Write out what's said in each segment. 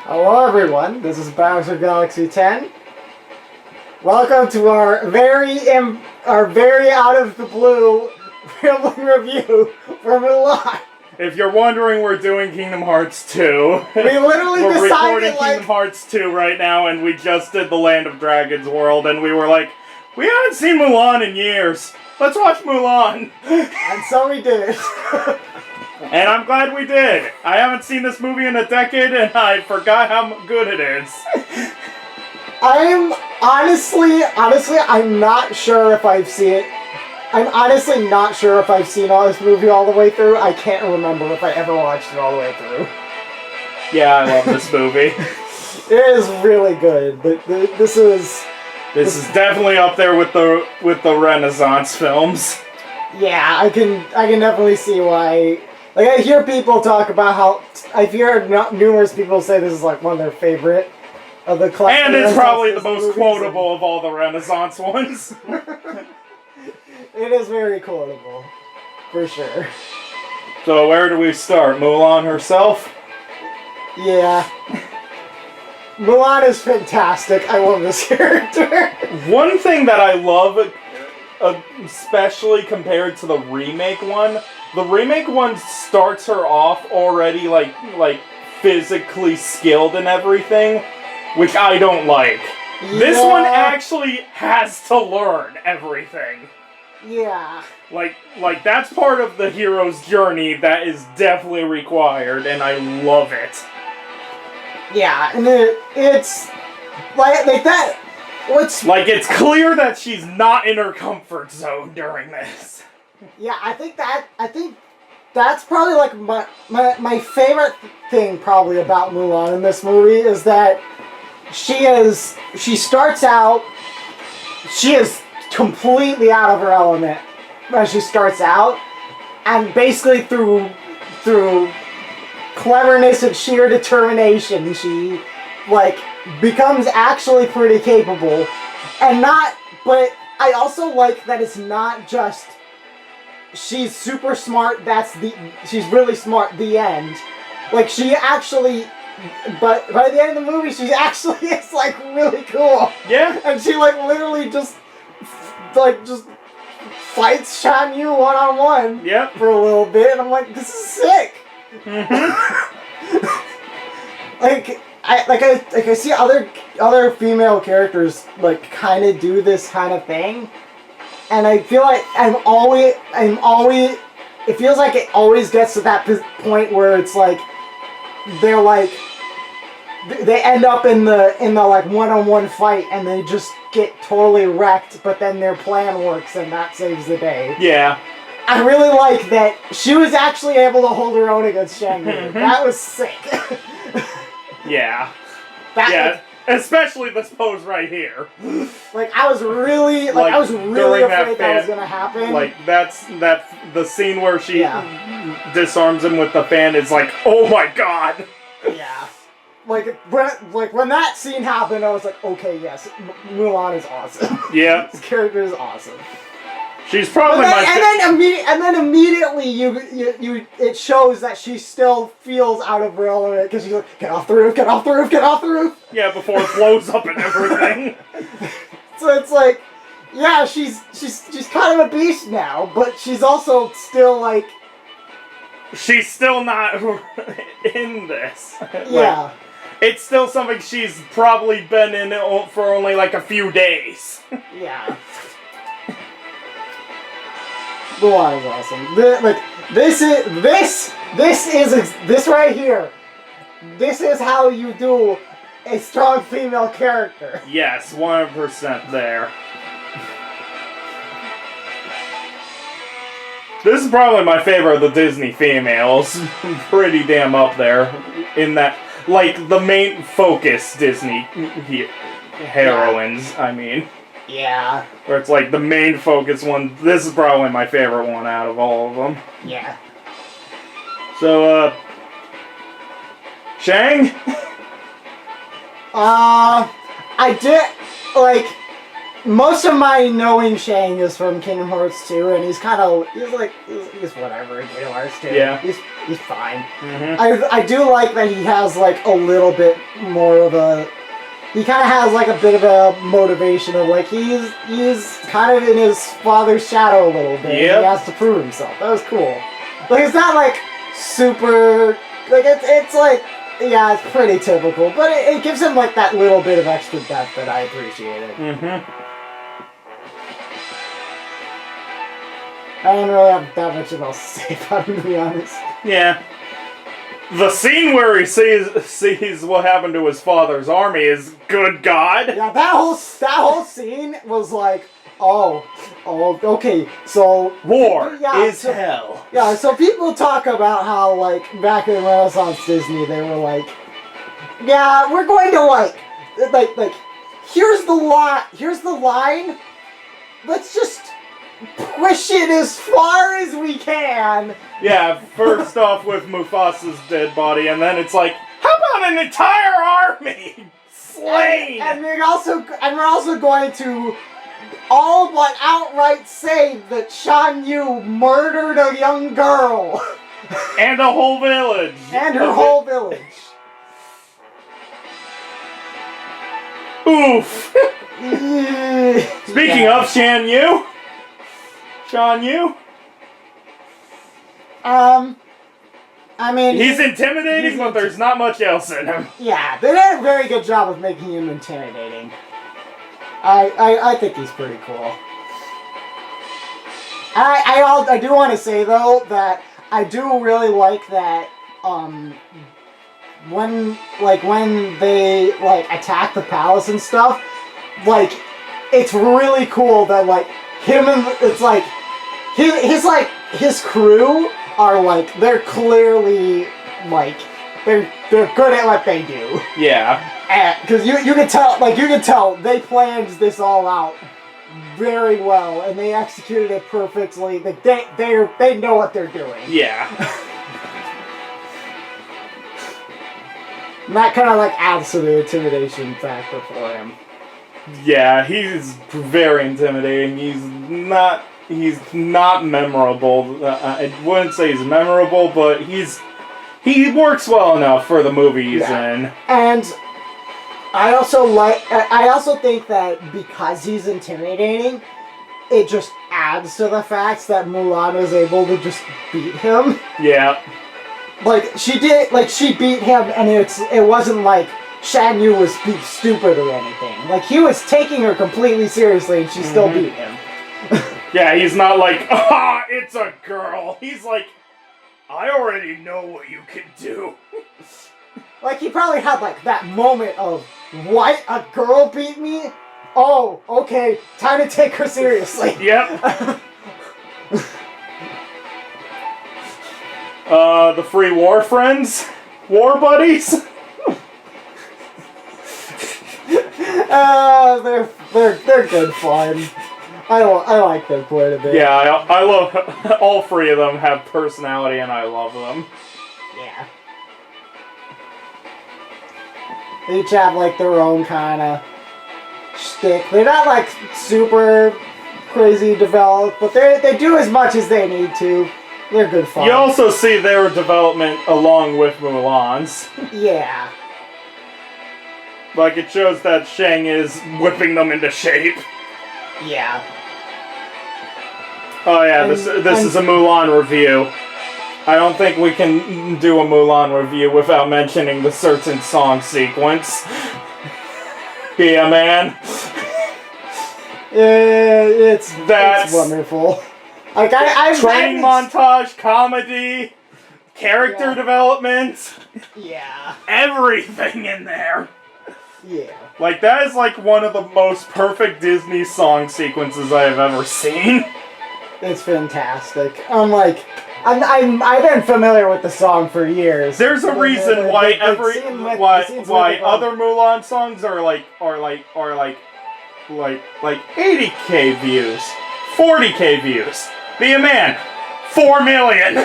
Hello everyone, this is Bowser Galaxy 10. Welcome to our very out of the blue rambling review for Mulan. If you're wondering, we're doing Kingdom Hearts 2. We literally we're decided recording Kingdom Hearts 2 right now, and we just did the Land of Dragons world, and we were like, we haven't seen Mulan in years. Let's watch Mulan. And so we did. And I'm glad we did. I haven't seen this movie in a decade, and I forgot how good it is. I'm honestly, I'm not sure if I've seen it. I'm honestly not sure if I've seen all this movie all the way through. I can't remember if I ever watched it all the way through. Yeah, I love this movie. It is really good. This is definitely up there with the Renaissance films. Yeah, I can definitely see why. Like, I hear people talk about how I've heard numerous people say this is like one of their favorite of the classic. And it's probably the most quotable of all the Renaissance ones. It is very quotable, for sure. So where do we start? Mulan herself? Yeah. Mulan is fantastic. I love this character. One thing that I love, especially compared to the remake one, the remake one starts her off already like physically skilled and everything, which I don't like. Yeah. This one actually has to learn everything. Yeah. Like that's part of the hero's journey that is definitely required, and I love it. Yeah, and it's like that. It's clear that she's not in her comfort zone during this. Yeah, I think that's probably like my favorite thing probably about Mulan in this movie is that she starts out, she is completely out of her element when she starts out, and basically through cleverness and sheer determination, she becomes actually pretty capable, but I also like that it's not just she's super smart, she's really smart, the end. Like, she actually, but by the end of the movie, she actually is really cool. Yeah. And she literally just fights Shan Yu one-on-one. Yep. For a little bit, and I'm like, this is sick. Mm-hmm. I see other female characters kind of do this kind of thing, and I feel like it feels like it always gets to that point where it's like they end up in the one-on-one fight and they just get totally wrecked, but then their plan works and that saves the day. Yeah. I really like that she was actually able to hold her own against Shang Yu. Mm-hmm. That was sick. Yeah. Especially this pose right here. I was really afraid that was gonna happen. That's the scene where she disarms him with the fan is like, oh my god. Yeah. When that scene happened, I was like, okay, yes, Mulan is awesome. Yeah. This character is awesome. She's probably and then immediately it shows that she still feels out of her element because she's like, get off the roof, get off the roof, get off the roof. Yeah, before it blows up and everything. So it's like, yeah, she's kind of a beast now, but she's also still she's still not in this. Yeah. It's still something she's probably been in for only a few days. Yeah. Mulan is awesome. This right here. This is how you do a strong female character. Yes, 100% there. This is probably my favorite of the Disney females. Pretty damn up there. In that, the main focus Disney heroines, I mean. Yeah. Where it's the main focus one. This is probably my favorite one out of all of them. Yeah. So, Shang? I did, most of my knowing Shang is from Kingdom Hearts 2, and he's whatever in Kingdom Hearts 2. Yeah. He's fine. Mm-hmm. I do like that he has like a little bit more of a. He kind of has like a bit of a motivation of like he's kind of in his father's shadow a little bit. Yep. He has to prove himself. That was cool. Like it's not like super like it's like yeah, it's pretty typical, but it gives him like that little bit of extra depth that I appreciated. Mm-hmm. I don't really have that much else to say about him, to be honest. Yeah. The scene where he sees what happened to his father's army is good God. Yeah, that whole scene was like, oh, okay, so War is so, hell. Yeah, so people talk about how like back in Renaissance Disney they were like, yeah, we're going to like here's the line, let's just push it as far as we can. Yeah, first off with Mufasa's dead body, and then it's like, how about an entire army slain? And we're also going to all but outright say that Shan Yu murdered a young girl. And a whole village. And her whole village. Oof. Speaking of Shan Yu. I mean... He's intimidating, but there's not much else in him. Yeah, they did a very good job of making him intimidating. I think he's pretty cool. I do want to say, though, that I do really like that, when they, like, attack the palace and stuff, like, it's really cool that, like, him and, it's like, his crew are like, they're clearly like, they're good at what they do. Yeah. Because you can tell they planned this all out very well and they executed it perfectly. They know what they're doing. Yeah. And that kind of like adds to the intimidation factor for him. Yeah, he's very intimidating. He's not memorable. I wouldn't say he's memorable, but he works well enough for the movie he's in. And I also think that because he's intimidating, it just adds to the fact that Mulan was able to just beat him. Yeah. She beat him, and it wasn't like Shan Yu was stupid or anything. Like, he was taking her completely seriously, and she still beat him. Yeah, he's not like, it's a girl. He's like, I already know what you can do. Like, he probably had, like, that moment of, what? A girl beat me? Oh, okay, time to take her seriously. Yep. The free war friends? War buddies? They're good fun. I like them quite a bit. Yeah, I love all three of them have personality and I love them. Yeah. They each have like their own kind of shtick. They're not like super crazy developed, but they do as much as they need to. They're good fun. You also see their development along with Mulan's. Yeah. Like, it shows that Shang is whipping them into shape. Yeah. Oh yeah, this is a Mulan review. I don't think we can do a Mulan review without mentioning the certain song sequence. Be a man. It's wonderful. Like training montage, comedy, character development. Yeah. Everything in there. Yeah. Like, that is like one of the most perfect Disney song sequences I have ever seen. It's fantastic. I've been familiar with the song for years. There's a reason why why other Mulan songs are like 80K views, 40K views. Be a man, 4 million.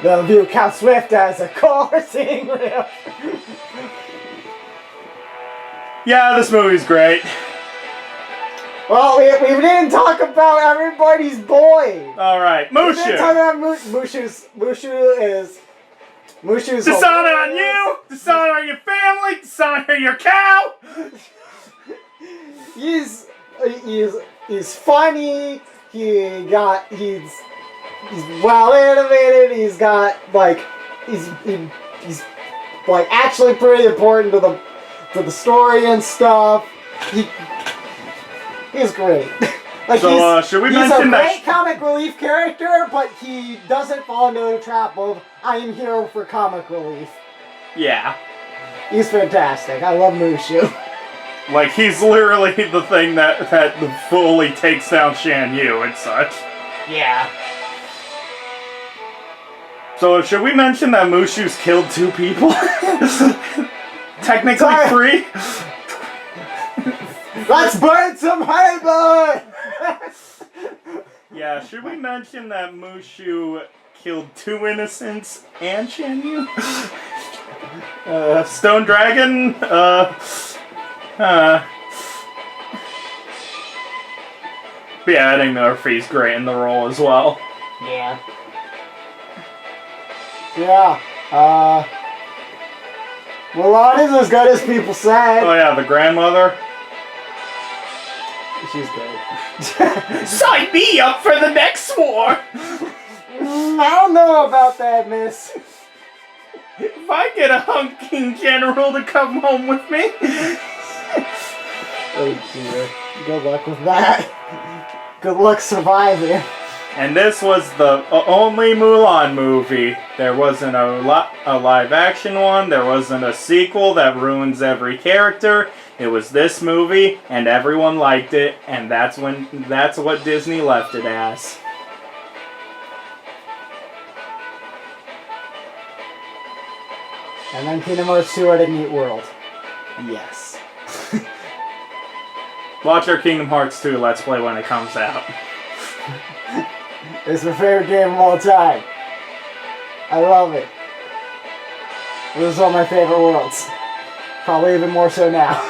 They'll view Count Swift as a coursing riff. Yeah, this movie's great. Well, we didn't talk about everybody's boy. Alright, We didn't talk Mushu. about Mushu's Dishonor on you, dishonor on your family, dishonor your cow. He's funny. He's well animated. He's like actually pretty important to the story and stuff. He's great. Like So, should we he's mention a that? great comic relief character, but he doesn't fall into the trap of I am here for comic relief. Yeah. He's fantastic. I love Mushu. Like, he's literally the thing that fully takes down Shan Yu and such. Yeah. So, should we mention that Mushu's killed 2 people? Technically Sorry. 3? Let's burn some hayburn! Yeah, should we mention that Mushu killed 2 innocents and Shan Yu? Stone Dragon, But yeah, Eddie Murphy's great in the role as well. Yeah. Yeah. Mulan is as good as people say. Oh yeah, the grandmother. She's great. Sign me up for the next war! I don't know about that, miss. If I get a hunking general to come home with me. Oh dear. Good luck with that. Good luck surviving. And this was the only Mulan movie. There wasn't a live action one. There wasn't a sequel that ruins every character. It was this movie, and everyone liked it, and that's what Disney left it as. And then Kingdom Hearts 2 at a neat world. Yes. Watch our Kingdom Hearts 2 Let's Play when it comes out. It's my favorite game of all time. I love it. This is one of my favorite worlds. Probably even more so now.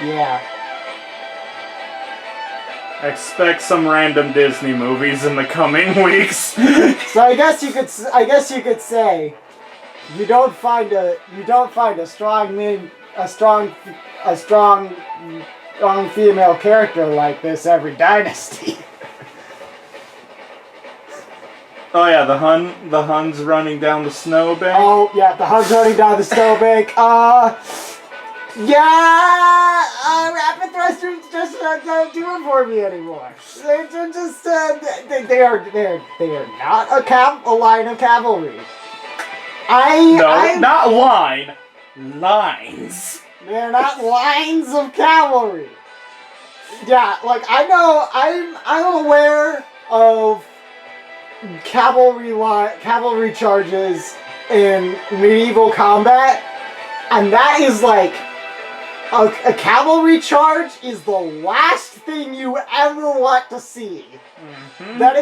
Yeah. Expect some random Disney movies in the coming weeks. So I guess you could say you don't find a strong female character like this every dynasty. Oh yeah, the Huns running down the snowbank. Oh yeah, the Huns running down the snowbank. Yeah, rapid thrusters just don't do it for me anymore. They're just they are not a line of cavalry. Not line, lines. They're not lines of cavalry. Yeah, like I'm aware of cavalry charges in medieval combat, and that is like a cavalry charge is the last thing you ever want to see. Mm-hmm. That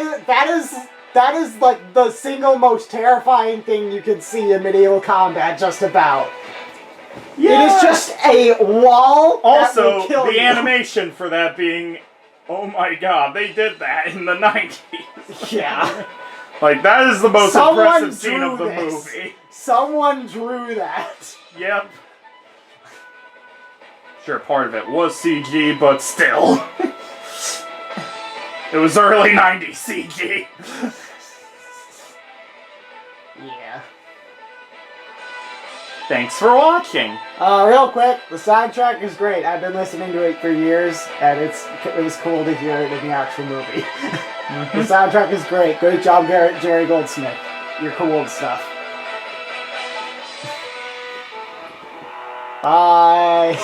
is like the single most terrifying thing you can see in medieval combat, just about. Yeah. It is just a wall. Also, that will kill the you. animation for that being, oh my god, they did that in the 90s. Yeah. Like, that is the most impressive scene of the movie. Someone drew that. Yep. Sure, part of it was CG, but still. It was early 90s CG. Yeah. Thanks for watching. Real quick, the soundtrack is great. I've been listening to it for years, and it was cool to hear it in the actual movie. The soundtrack is great. Great job, Jerry Goldsmith. You're cool and stuff. Bye.